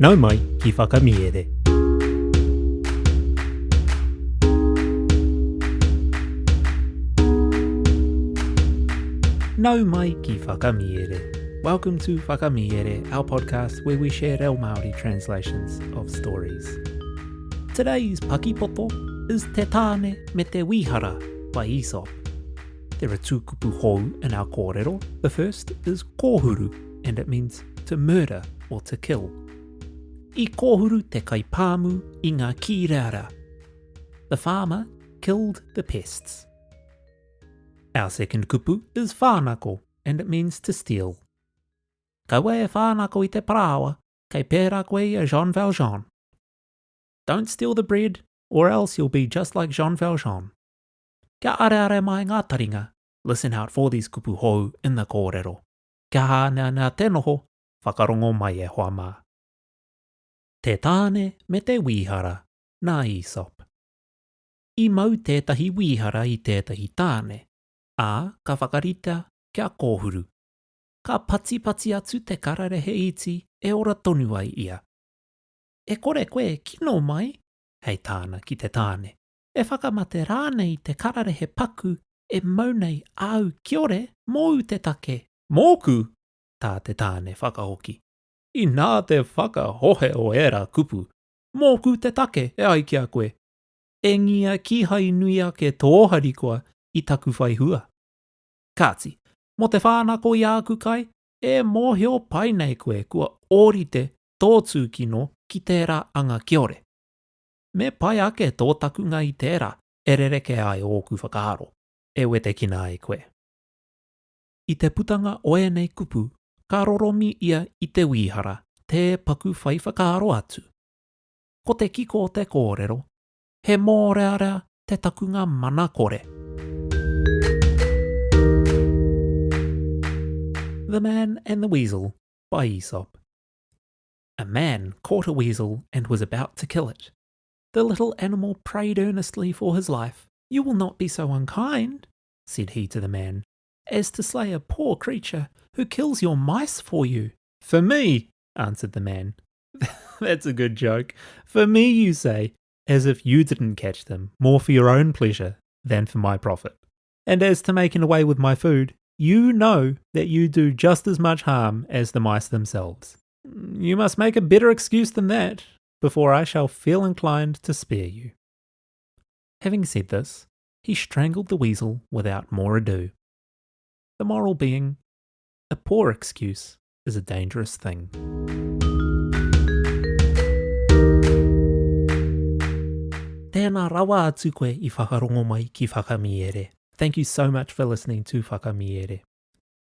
Nau mai ki whakamiere. Nau mai ki whakamiere. Welcome to Whakamiere, our podcast where we share reo Māori translations of stories. Today's Paki Poto is Te Tāne me Te Wīhara by Aesop. There are two kupu hou in our kōrero. The first is kōhuru, and it means to murder or to kill. I kōhuru te kaipāmu I ngā kīreara. The farmer killed the pests. Our second kupu is whānako, and it means to steal. Ka wea whānako I te parawa, kei pērā koe a Jean Valjean. Don't steal the bread, or else you'll be just like Jean Valjean. Kia are mai ngā taringa. Listen out for these kupu hou in the kōrero. Kia hānea ngā tenoho, whakarongo mai e hoa mā. Te Tāne me Te Wīhara, nā Aesop. I mau tētahi wīhara I tētahi tāne, ā ka whakarita kia kōhuru. Ka pati atu te kararehe iti e ora tonu ai ia. E kore koe kino mai, hei tāna ki te tāne. E whakamate rānei te kararehe paku e maunei au kiore mōu te take. Mōku, tā te tāne whakahoki. I nā te whakahohe o era kupu. Mōku te take e ai kia koe. E ngia ki hai nui ake tōhari koa I taku whai hua. Kāti, mo te whānako I āku kai, e mōhio pai nei koe kua ōrite tōtū kino ki tērā anga kiore. Me pai ake tō takunga I tērā, e rereke ai ōku whakaaro, e wete kina ai koe. I te putanga oe nei kupu, ka roromi ia I te wīhara, te paku whai whakaaro atu. Ko te kiko o te kōrero, he mōrearea te takunga mana kore. The Man and the Weasel by Aesop. A man caught a weasel and was about to kill it. The little animal prayed earnestly for his life. "You will not be so unkind," said he to the man, "as to slay a poor creature who kills your mice for you." "For me," answered the man. "That's a good joke. For me, you say, as if you didn't catch them, more for your own pleasure than for my profit. And as to making away with my food, you know that you do just as much harm as the mice themselves. You must make a better excuse than that, before I shall feel inclined to spare you." Having said this, he strangled the weasel without more ado. The moral being, a poor excuse is a dangerous thing. Tēnā rawa atu koe I whakarongo mai ki whakamiere. Thank you so much for listening to Whakamiere.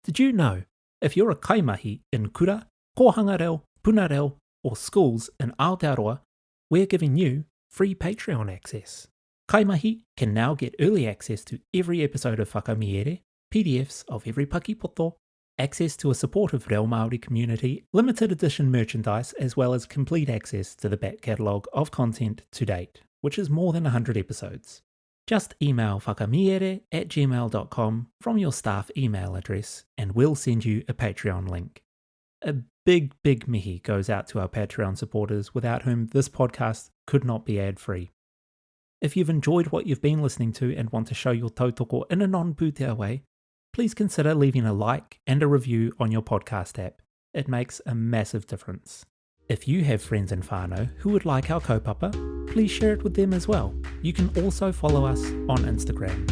Did you know, if you're a kaimahi in kura, kohanga reo, puna reo, or schools in Aotearoa, we're giving you free Patreon access. Kaimahi can now get early access to every episode of Whakamiere, PDFs of every Paki Poto, access to a supportive reo Māori community, limited edition merchandise, as well as complete access to the back catalogue of content to date, which is more than 100 episodes. Just email whakamiere@gmail.com from your staff email address and we'll send you a Patreon link. A big mihi goes out to our Patreon supporters without whom this podcast could not be ad-free. If you've enjoyed what you've been listening to and want to show your tautoko in a non-pūtea way, please consider leaving a like and a review on your podcast app. It makes a massive difference. If you have friends in whānau who would like our kaupapa, please share it with them as well. You can also follow us on Instagram.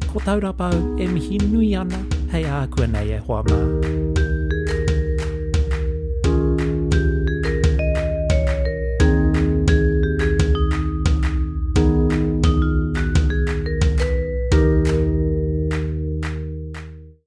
Ko Taurapa e mihi nui ana, hei ākua nei e hoa mā.